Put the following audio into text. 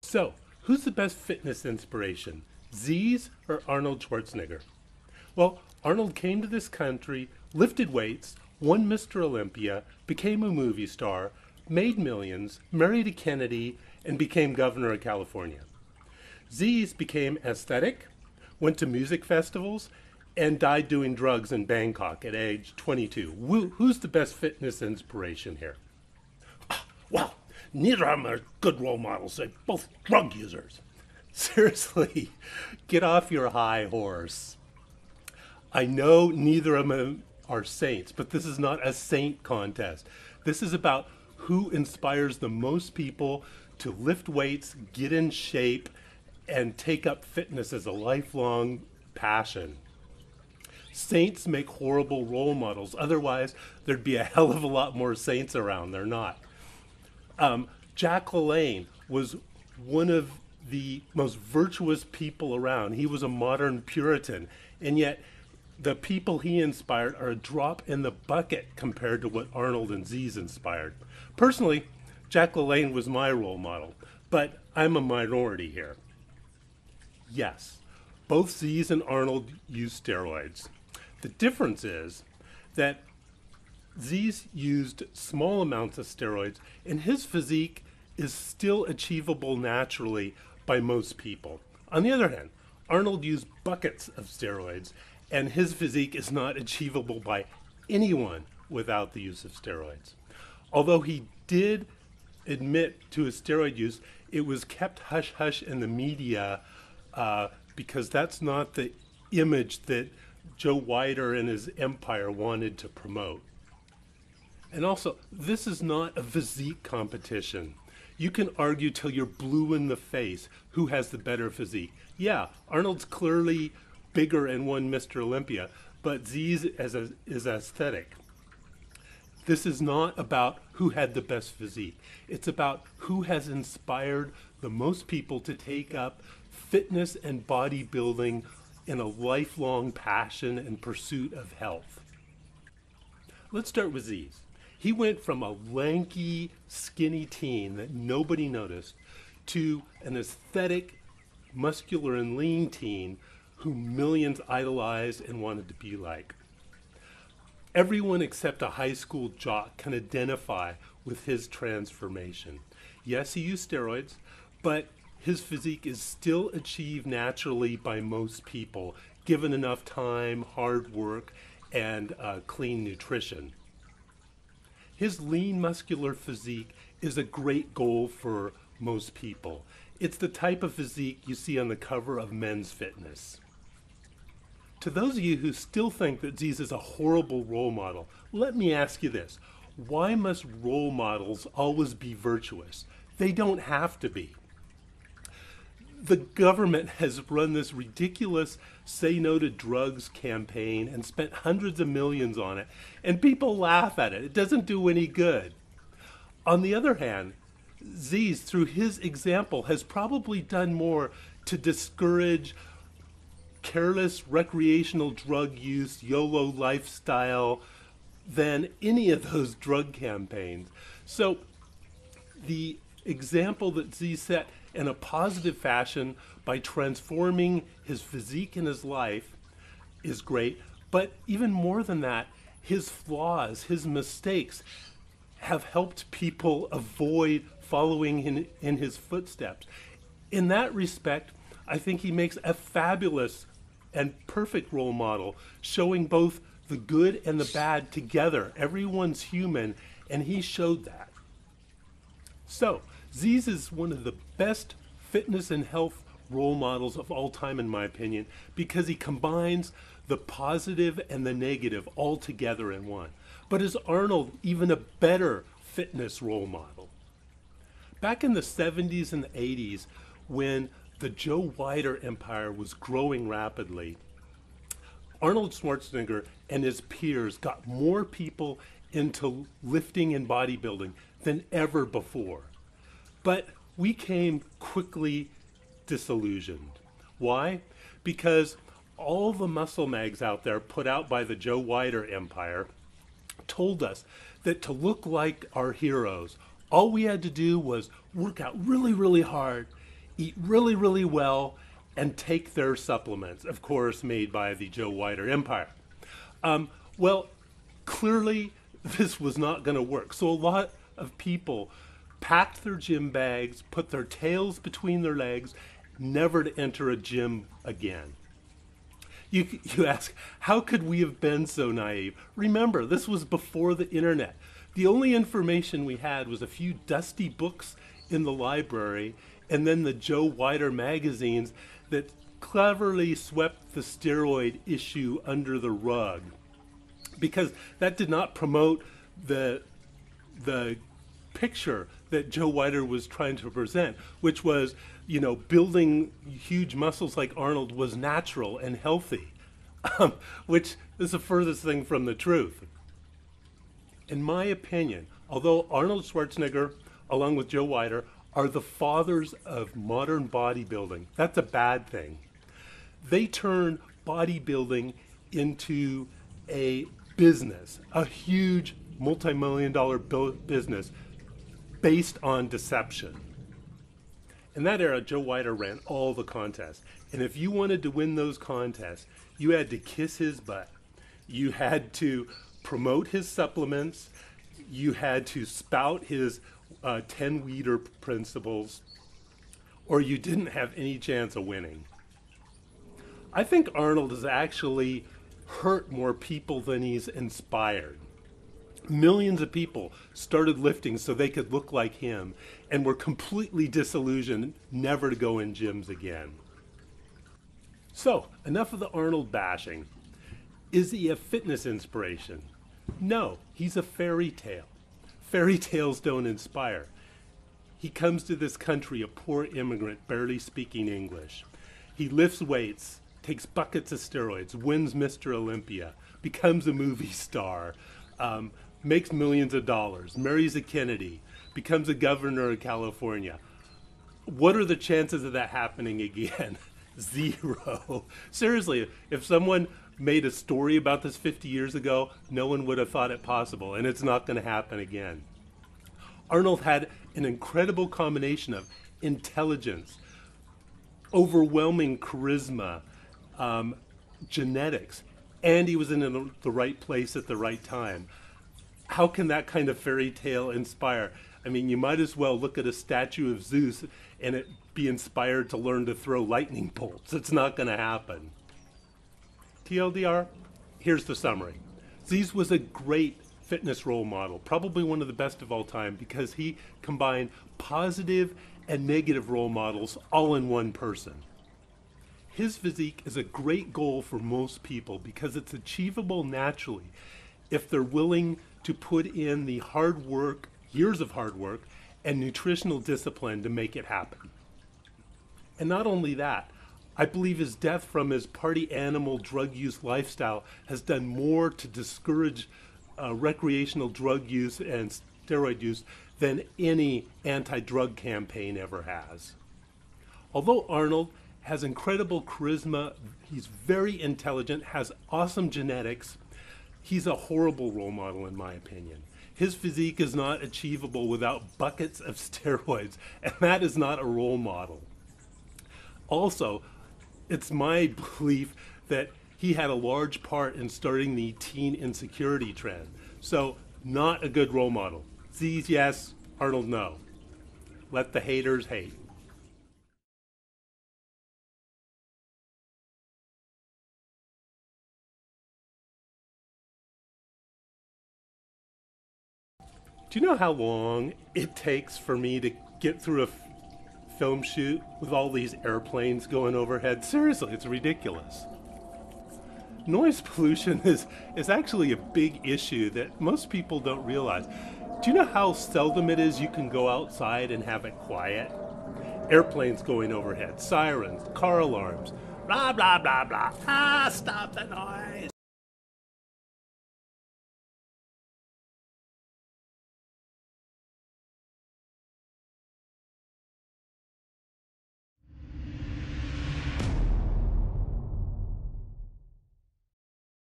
So, who's the best fitness inspiration? Zyzz or Arnold Schwarzenegger? Well, Arnold came to this country, lifted weights, won Mr. Olympia, became a movie star, made millions, married a Kennedy, and became governor of California. Zyzz became aesthetic, went to music festivals, and died doing drugs in Bangkok at age 22. Who's the best fitness inspiration here? Well, neither of them are good role models. They're both drug users. Seriously, get off your high horse. I know neither of them are saints, but this is not a saint contest. This is about who inspires the most people to lift weights, get in shape, and take up fitness as a lifelong passion. Saints make horrible role models. Otherwise, there'd be a hell of a lot more saints around. They're not. Jack LaLanne was one of the most virtuous people around. He was a modern Puritan, and yet the people he inspired are a drop in the bucket compared to what Arnold and Zyzz inspired. Personally, Jack LaLanne was my role model, but I'm a minority here. Yes, both Zyzz and Arnold used steroids. The difference is that Zyzz used small amounts of steroids, and his physique is still achievable naturally by most people. On the other hand, Arnold used buckets of steroids, and his physique is not achievable by anyone without the use of steroids. Although he did admit to his steroid use, it was kept hush-hush in the media because that's not the image that Joe Weider and his empire wanted to promote. And also, this is not a physique competition. You can argue till you're blue in the face who has the better physique. Yeah, Arnold's clearly bigger and won Mr. Olympia, but Zyzz is aesthetic. This is not about who had the best physique. It's about who has inspired the most people to take up fitness and bodybuilding in a lifelong passion and pursuit of health. Let's start with Zyzz. He went from a lanky, skinny teen that nobody noticed to an aesthetic, muscular, and lean teen who millions idolized and wanted to be like. Everyone except a high school jock can identify with his transformation. Yes, he used steroids, but his physique is still achieved naturally by most people, given enough time, hard work, and clean nutrition. His lean, muscular physique is a great goal for most people. It's the type of physique you see on the cover of Men's Fitness. To those of you who still think that Zyzz is a horrible role model, let me ask you this. Why must role models always be virtuous? They don't have to be. The government has run this ridiculous Say No to Drugs campaign and spent hundreds of millions on it, and people laugh at it. It doesn't do any good. On the other hand, Zyzz, through his example, has probably done more to discourage careless recreational drug use, YOLO lifestyle, than any of those drug campaigns. So the example that Zyzz set in a positive fashion by transforming his physique and his life is great. But even more than that, his flaws, his mistakes have helped people avoid following in his footsteps. In that respect, I think he makes a fabulous and perfect role model, showing both the good and the bad together. Everyone's human, and he showed that. So, Zyzz is one of the best fitness and health role models of all time, in my opinion, because he combines the positive and the negative all together in one. But is Arnold even a better fitness role model? Back in the 70s and the 80s, when the Joe Weider empire was growing rapidly, Arnold Schwarzenegger and his peers got more people into lifting and bodybuilding than ever before. But we came quickly disillusioned. Why? Because all the muscle mags out there put out by the Joe Weider empire told us that to look like our heroes, all we had to do was work out really, really hard, eat really, really well, and take their supplements, of course, made by the Joe Weider empire. Well, clearly this was not going to work. So a lot of people packed their gym bags, put their tails between their legs, never to enter a gym again. You ask, how could we have been so naive? Remember, this was before the internet. The only information we had was a few dusty books in the library and then the Joe Weider magazines that cleverly swept the steroid issue under the rug, because that did not promote the picture that Joe Weider was trying to present, which was, you know, building huge muscles like Arnold was natural and healthy, which is the furthest thing from the truth. In my opinion, although Arnold Schwarzenegger, along with Joe Weider, are the fathers of modern bodybuilding, that's a bad thing. They turned bodybuilding into a business, a huge multi-million-dollar business based on deception. In that era, Joe Weider ran all the contests. And if you wanted to win those contests, you had to kiss his butt. You had to promote his supplements. You had to spout his 10-weeder principles, or you didn't have any chance of winning. I think Arnold has actually hurt more people than he's inspired. Millions of people started lifting so they could look like him and were completely disillusioned never to go in gyms again. So, enough of the Arnold bashing. Is he a fitness inspiration? No, he's a fairy tale. Fairy tales don't inspire. He comes to this country a poor immigrant barely speaking English. He lifts weights, takes buckets of steroids, wins Mr. Olympiya, becomes a movie star, makes millions of dollars, marries a Kennedy, becomes a governor of California. What are the chances of that happening again? Zero. Seriously, if someone made a story about this 50 years ago, no one would have thought it possible, and it's not going to happen again. Arnold had an incredible combination of intelligence, overwhelming charisma, genetics, and he was in the right place at the right time. How can that kind of fairy tale inspire? I mean, you might as well look at a statue of Zyzz and it be inspired to learn to throw lightning bolts. It's not going to happen. TLDR, here's the summary. Zyzz was a great fitness role model, probably one of the best of all time, because he combined positive and negative role models all in one person. His physique is a great goal for most people because it's achievable naturally if they're willing to put in the hard work, years of hard work, and nutritional discipline to make it happen. And not only that, I believe his death from his party animal drug use lifestyle has done more to discourage recreational drug use and steroid use than any anti-drug campaign ever has. Although Arnold has incredible charisma, he's very intelligent, has awesome genetics, he's a horrible role model in my opinion. His physique is not achievable without buckets of steroids, and that is not a role model. Also, it's my belief that he had a large part in starting the teen insecurity trend. So, not a good role model. Zyzz, yes. Arnold, no. Let the haters hate. Do you know how long it takes for me to get through a film shoot with all these airplanes going overhead? Seriously, it's ridiculous. Noise pollution is actually a big issue that most people don't realize. Do you know how seldom it is you can go outside and have it quiet? Airplanes going overhead, sirens, car alarms, blah, blah, blah, blah. Stop the noise.